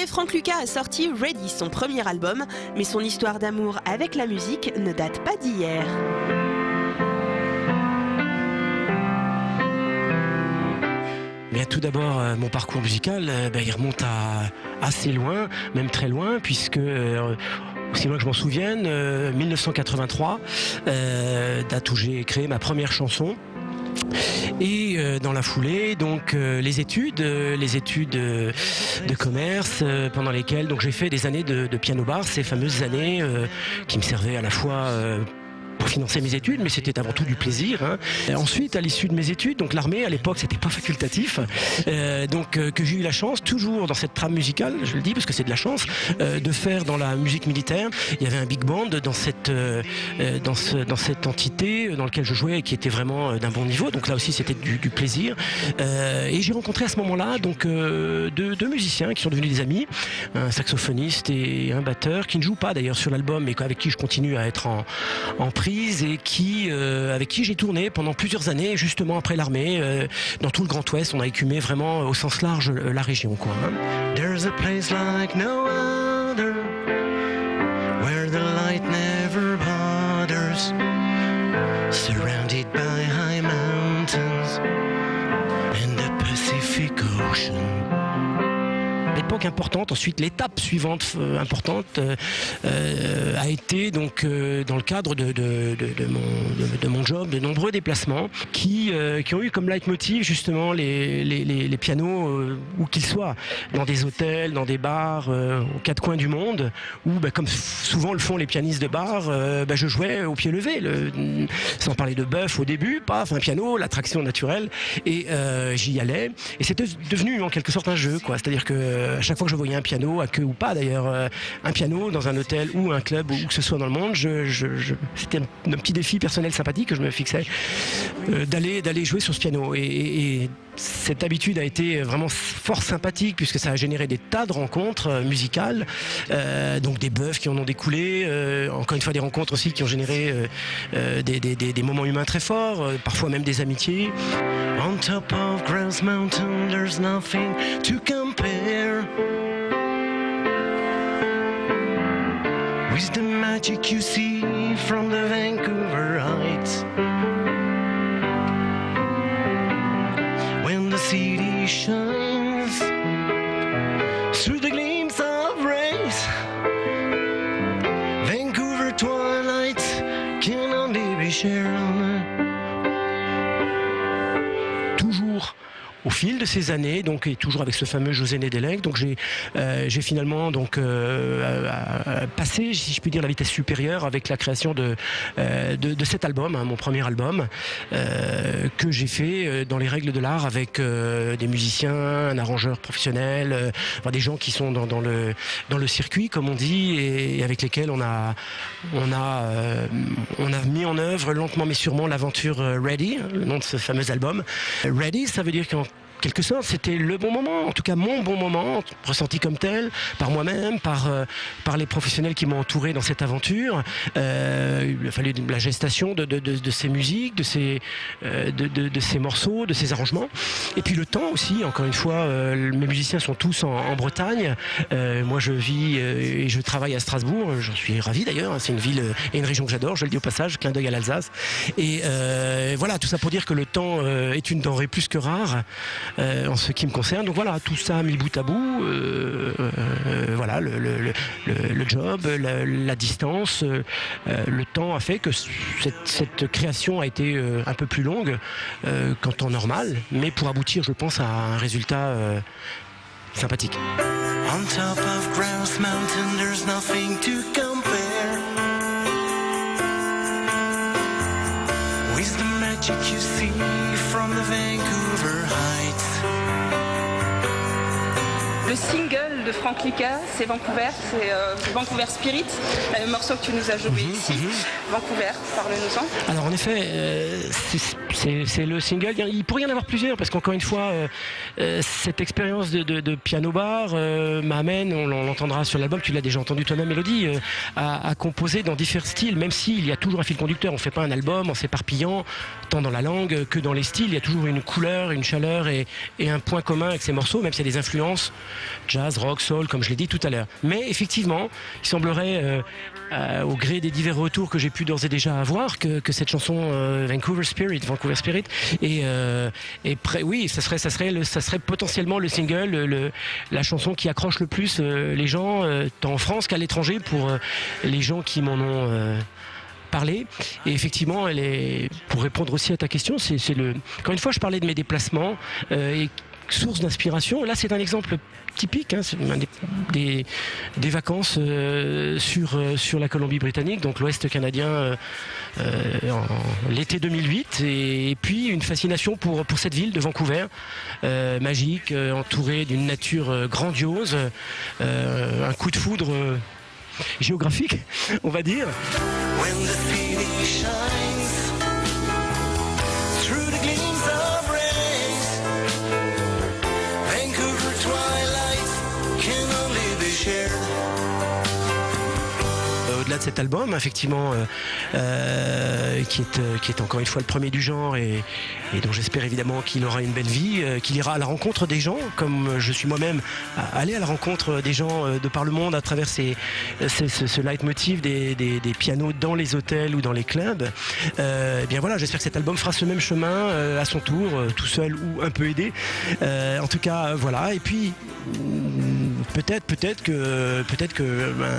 dernier, Franck Lucas a sorti Ready, son premier album, mais son histoire d'amour avec la musique ne date pas d'hier. Bien, tout d'abord, mon parcours musical, il remonte à assez loin, même très loin, puisque aussi loin que je m'en souvienne, 1983, date où j'ai créé ma première chanson. Et dans la foulée, donc les études de commerce, pendant lesquelles donc j'ai fait des années de piano-bar, ces fameuses années qui me servaient à la fois pour financer mes études, mais c'était avant tout du plaisir. Hein. Ensuite, à l'issue de mes études, donc l'armée, à l'époque, c'était pas facultatif, que j'ai eu la chance, toujours dans cette trame musicale, je le dis parce que c'est de la chance, de faire dans la musique militaire. Il y avait un big band dans cette entité dans laquelle je jouais et qui était vraiment d'un bon niveau. Donc là aussi, c'était du plaisir. Et j'ai rencontré à ce moment-là donc deux musiciens qui sont devenus des amis, un saxophoniste et un batteur qui ne jouent pas d'ailleurs sur l'album, mais avec qui je continue à être en prise et avec qui j'ai tourné pendant plusieurs années, justement après l'armée, dans tout le Grand Ouest. On a écumé vraiment au sens large la région, quoi. Hein. There's a place like no other, where the light never bothers, surrounded by high mountains and the Pacific Ocean. L'époque importante, ensuite l'étape suivante importante a été donc dans le cadre de mon job, de nombreux déplacements qui ont eu comme leitmotiv justement les pianos où qu'ils soient, dans des hôtels, dans des bars, aux quatre coins du monde, où comme souvent le font les pianistes de bar, je jouais au pied levé, sans parler de bœuf au début, un piano, l'attraction naturelle, et j'y allais, et c'était devenu en quelque sorte un jeu, quoi. C'est-à-dire que à chaque fois que je voyais un piano, à queue ou pas d'ailleurs, un piano dans un hôtel ou un club ou que ce soit dans le monde, c'était un petit défi personnel sympathique que je me fixais, d'aller jouer sur ce piano. Et cette habitude a été vraiment fort sympathique puisque ça a généré des tas de rencontres musicales, donc des bœufs qui en ont découlé, encore une fois des rencontres aussi qui ont généré des moments humains très forts, parfois même des amitiés. On top of Grouse Mountain, there's nothing to compare with the magic you see from the Vancouver Heights. When the city shines through the gleams of rays, Vancouver twilight can only be shared. Toujours au fil de ces années, donc, et toujours avec ce fameux José Nedelec, donc j'ai finalement donc passé, si je puis dire, la vitesse supérieure avec la création de cet album, mon premier album, que j'ai fait dans les règles de l'art avec des musiciens, un arrangeur professionnel, des gens qui sont dans le circuit, comme on dit, et avec lesquels on a mis en œuvre lentement mais sûrement l'aventure Ready, le nom de ce fameux album. Ready, ça veut dire qu'en quelque sorte, c'était le bon moment, en tout cas mon bon moment, ressenti comme tel, par moi-même, par les professionnels qui m'ont entouré dans cette aventure. Il a fallu la gestation de ces musiques, de ces morceaux, de ces arrangements. Et puis le temps aussi, encore une fois, mes musiciens sont tous en Bretagne. Moi, je vis et je travaille à Strasbourg. J'en suis ravi d'ailleurs. C'est une ville et une région que j'adore, je le dis au passage, clin d'œil à l'Alsace. Et voilà, tout ça pour dire que le temps est une denrée plus que rare. En ce qui me concerne. Donc voilà, tout ça mis bout à bout, voilà, le job, la distance, le temps a fait que cette création a été un peu plus longue qu'en temps normal, mais pour aboutir, je pense, à un résultat sympathique. On top of Grouse Mountain, there's nothing to compare with the magic you see from the Vancouver Heights. Le single de Franck Lucas, c'est Vancouver, c'est Vancouver Spirit, le morceau que tu nous as joué ici. Vancouver, parle-nous-en. Alors en effet, c'est le single. Il pourrait y en avoir plusieurs parce qu'encore une fois, cette expérience de piano-bar m'amène, on l'entendra sur l'album, tu l'as déjà entendu toi-même, Mélodie, à composer dans différents styles, même s'il y a toujours un fil conducteur. On ne fait pas un album en s'éparpillant tant dans la langue que dans les styles. Il y a toujours une couleur, une chaleur et un point commun avec ces morceaux, même s'il y a des influences jazz, rock, rock, soul, comme je l'ai dit tout à l'heure. Mais effectivement, il semblerait, au gré des divers retours que j'ai pu d'ores et déjà avoir, que cette chanson Vancouver Spirit, oui, ça serait potentiellement le single, la chanson qui accroche le plus les gens, tant en France qu'à l'étranger, pour les gens qui m'en ont parler. Et effectivement, pour répondre aussi à ta question, quand une fois je parlais de mes déplacements et source d'inspiration, là c'est un exemple typique, c'est des vacances sur la Colombie-Britannique, donc l'Ouest canadien, l'été 2008, et puis une fascination pour cette ville de Vancouver, magique, entourée d'une nature grandiose, un coup de foudre géographique, on va dire. When the city shines through the gleams of rays, Vancouver twilight can only be shared. Au-delà de cet album, effectivement, qui est encore une fois le premier du genre et dont j'espère évidemment qu'il aura une belle vie, qu'il ira à la rencontre des gens, comme je suis moi-même allé à la rencontre des gens de par le monde à travers ce leitmotiv des pianos dans les hôtels ou dans les clubs. Bien voilà, j'espère que cet album fera ce même chemin à son tour, tout seul ou un peu aidé. En tout cas, voilà. Et puis peut-être que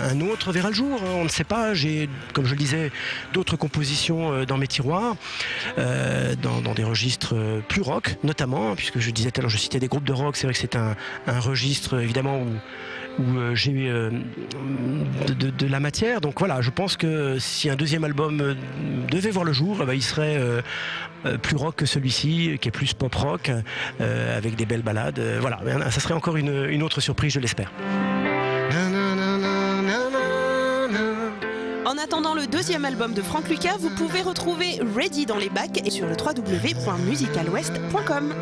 un autre verra le jour, on ne sait pas. J'ai, comme je le disais, d'autres compositions dans mes tiroirs, dans des registres plus rock notamment, puisque je disais tout à l'heure, je citais des groupes de rock. C'est vrai que c'est un registre évidemment où j'ai de la matière. Donc voilà, je pense que si un deuxième album devait voir le jour, il serait plus rock que celui-ci, qui est plus pop rock, avec des belles ballades. Voilà, ça serait encore une autre surprise, je l'espère. En attendant le deuxième album de Franck Lucas, vous pouvez retrouver Ready dans les bacs et sur le www.musicalouest.com.